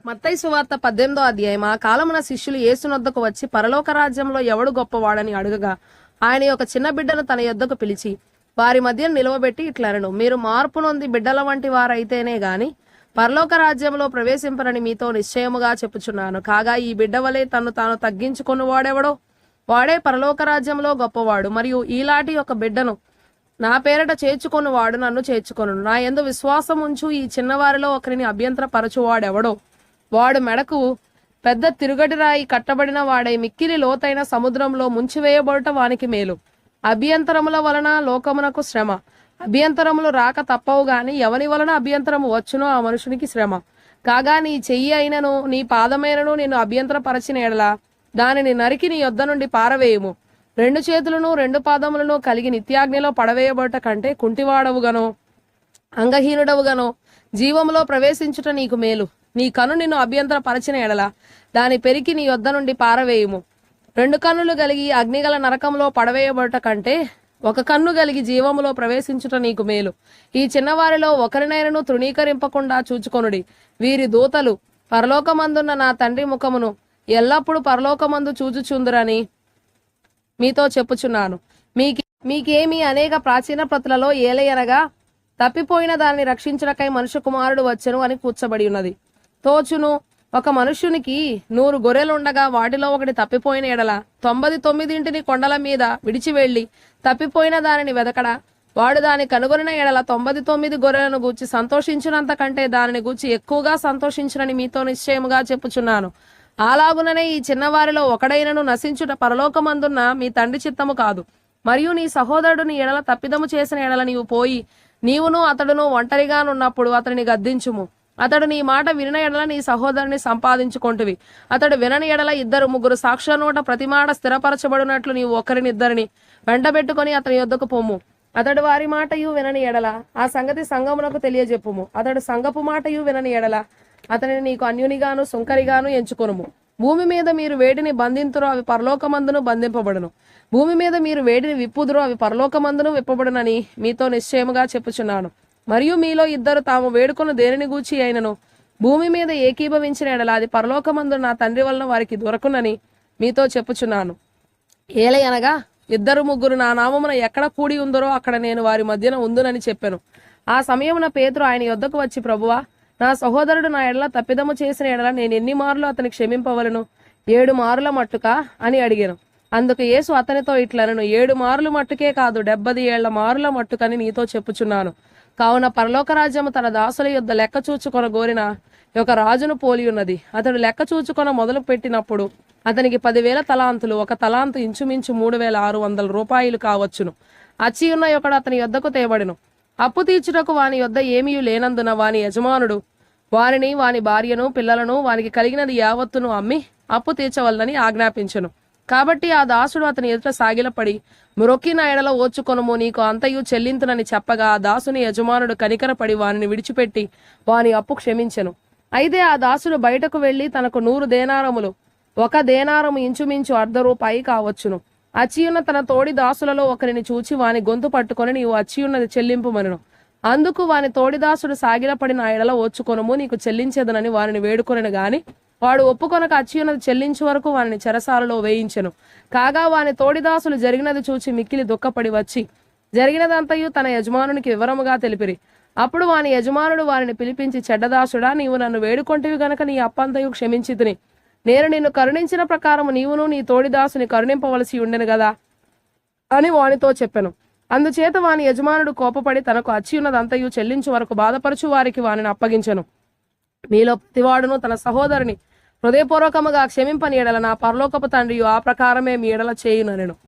మత్తయి సువార్త 18వ అధ్యాయం. ఆ కాలమున శిష్యులు యేసునొద్దకు వచ్చి పరలోక రాజ్యంలో ఎవడు గొప్పవాడని అడుగగా, ఆయన ఒక చిన్న బిడ్డను తన యొద్దకు పిలిచి వారి మధ్య నిలవబెట్టి ఇట్లనెను, మీరు మార్పు నొంది బిడ్డల వంటి వారైతేనే గాని పరలోక రాజ్యంలో ప్రవేశింపరని మీతో నిశ్చయముగా చెప్పుచున్నాను. కాగా ఈ బిడ్డ వలె తన్ను తాను తగ్గించుకుని వాడెవడో వాడే పరలోక రాజ్యంలో గొప్పవాడు. మరియు ఈలాంటి ఒక బిడ్డను నా పేరట చేర్చుకొని వాడు నన్ను చేర్చుకొను. నా యందు విశ్వాసం ఉంచు ఈ చిన్నవారిలో ఒకరిని అభ్యంతరపరచువాడెవడో వాడు మెడకు పెద్ద తిరుగటి రాయి కట్టబడిన వాడై మిక్కిలి లోతైన సముద్రంలో ముంచివేయబడుట వానికి మేలు. అభ్యంతరముల వలన లోకమునకు శ్రమ, అభ్యంతరములు రాక తప్పవు గాని ఎవని వలన అభ్యంతరము వచ్చునో ఆ మనుషునికి శ్రమ. కాగా నీ చెయ్యి అయినను నీ పాదమైనను నిన్ను అభ్యంతరపరచిన ఎడల దానిని నరికి నీ యొద్ద నుండి పారవేయుము. 2 చేతులను 2 పాదములను కలిగి నిత్యాగ్నిలో పడవేయబడుట కంటే కుంటివాడవుగానో అంగహీనుడవుగానో జీవములో ప్రవేశించుట నీకు మేలు. నీ కన్ను నిన్ను అభ్యంతరపరచిన ఎడల దాని పెరికి నీ యొద్ద నుండి పారవేయుము. 2 కన్నులు కలిగి అగ్నిగల నరకంలో పడవేయబడుట కంటే 1 కన్ను కలిగి జీవములో ప్రవేశించుట నీకు మేలు. ఈ చిన్నవారిలో ఒకరినైనను తృణీకరింపకుండా చూచుకొనుడి. వీరి దూతలు పరలోకమందున్న నా తండ్రి ముఖమును ఎల్లప్పుడూ పరలోకమందు చూచుచుందురని మీతో చెప్పుచున్నాను. మీకేమి అనేక ప్రాచీన ప్రతులలో ఏలయనగా తప్పిపోయిన దాన్ని రక్షించుటకై మనుష్య కుమారుడు వచ్చెను అని కూర్చబడి ఉన్నది. తోచును ఒక మనుష్యునికి 100 గొర్రెలుండగా వాటిలో ఒకటి తప్పిపోయిన ఎడల 99 కొండల మీద విడిచి వెళ్లి తప్పిపోయిన దానిని వెదకడా వాడు దాని కనుగొనిన ఎడల 99 గొర్రెలను గూర్చి సంతోషించినంత కంటే దానిని గూర్చి ఎక్కువగా సంతోషించునని మీతో నిశ్చయముగా చెప్పుచున్నాను. అలాగుననే ఈ చిన్నవారిలో ఒకడైనను నశించుట పరలోకమందున్న మీ తండ్రి చిత్తము కాదు. మరియు నీ సహోదరుడు నీ ఎడల తప్పిదము చేసిన ఎడల నీవు పోయి నీవును అతడును ఒంటరిగానున్నప్పుడు అతడిని గద్దించుము. అతడు నీ మాట వినిన ఎడల నీ సహోదరుని సంపాదించుకొంటివి. అతడు వినని ఎడల 2-3 సాక్షుల నోట ప్రతి మాట స్థిరపరచబడినట్లు నీవు ఒకరినిద్దరిని వెంటబెట్టుకొని అతని యొద్దకు పొమ్ము. అతడు వారి మాటయు వినని ఎడల ఆ సంగతి సంఘమునకు తెలియజెప్పుము. అతడు సంఘపు మాటయు వినని ఎడల అతనిని నీకు అన్యునిగాను సుంకరిగాను ఎంచుకొనుము. భూమి మీద మీరు వేటిని బంధింతురో అవి పరలోకమందును బంధింపబడును. భూమి మీద మీరు వేటిని విప్పుదురో అవి పరలోకమందును విప్పబడునని మీతో నిశ్చయముగా చెప్పుచున్నాను. మరియు మీలో 2 తాము వేడుకొను దేనిని గూర్చి అయినను భూమి మీద ఏకీభవించిన ఎడల అది పరలోకమందు నా తండ్రి వలన వారికి దొరకునని మీతో చెప్పుచున్నాను. ఏలయనగా 2-3 నా నామమున ఎక్కడ కూడి ఉందరో అక్కడ నేను వారి మధ్యన ఉందునని చెప్పెను. ఆ సమయమున పేతురు ఆయన యొద్దకు వచ్చి, ప్రభువా, నా సహోదరుడు నా ఎడల తప్పిదము చేసిన ఎడల నేను ఎన్ని మార్లు అతని క్షమింపవలను? 7 మారుల మట్టుకా అని అడిగాను. అందుకు యేసు అతనితో ఇట్లనెను, 7 మారులు మట్టుకే కాదు 70 ఏళ్ల మారుల మట్టుకని నీతో చెప్పుచున్నాను. కావున పరలోక రాజ్యము తన దాసుల యొద్ద లెక్క చూచుకొన గోరిన ఒక రాజును పోలి ఉన్నది. అతడు లెక్క చూచుకొన మొదలు పెట్టినప్పుడు అతనికి 10,000 తలాంతులు, 1 తలాంతు ఇంచుమించు 3,600 రూపాయలు కావచ్చును. అచ్చియున్న ఒకడు అతని యొద్దకు తేబడెను. అప్పు తీర్చుటకు వాని యొద్ద ఏమీ లేనందున వాని యజమానుడు వారిని, వాని భార్యను, పిల్లలను, వానికి కలిగినది యావత్తును అమ్మి అప్పు తీర్చవలనని ఆజ్ఞాపించెను. కాబట్టి ఆ దాసుడు అతని ఎదుట సాగిలపడి, మ్రొక్కి నా ఎడల ఓచుకొనుము, నీకు అంతయు చెల్లింతునని చెప్పగా ఆ దాసుని యజమానుడు కనికరపడి వానిని విడిచిపెట్టి వాని అప్పు క్షమించెను. అయితే ఆ దాసుడు బయటకు వెళ్లి తనకు 100 దేనారములు, 1 దేనారము ఇంచుమించు ₹1 కావచ్చును, అచ్చియున్న తన తోడి దాసులలో ఒకరిని చూచి వాని గొంతు పట్టుకొని నీవు అచ్చియున్నది చెల్లింపుమనెను. అందుకు వాని తోడిదాసుడు సాగిలపడి నా ఎడల ఓచుకొనుము, నీకు చెల్లించేదనని వారిని వేడుకొనెను గాని వాడు ఒప్పుకొనక అచ్చియున్నది చెల్లించు వరకు వారిని చెరసాలలో వేయించెను. కాగా వాని తోడిదాసులు జరిగినది చూచి మిక్కిలి దుఃఖపడి వచ్చి జరిగినదంతయు తన యజమానునికి వివరముగా తెలిపిరి. అప్పుడు వాని యజమానుడు వారిని పిలిపించి, చెడ్డదాసుడా, నీవు నన్ను వేడుకొంటివి గనక నీ అప్పంతయు క్షమించితిని. నేను నిన్ను కరుణించిన ప్రకారము నీవును నీ తోడిదాసుని కరుణింపవలసి ఉండెను గదా అని వానితో చెప్పెను. అందుచేత వాని యజమానుడు కోపపడి తనకు అచ్చియున్నదంతయు చెల్లించు వరకు బాధపరచు వారికి వానిని అప్పగించెను. మీలో ప్రతివాడును తన సహోదరుని హృదయపూర్వకముగా క్షమింపని ఎడల నా పరలోకపు తండ్రియు ఆ ప్రకారమే మీ ఎడల చేయుననెను.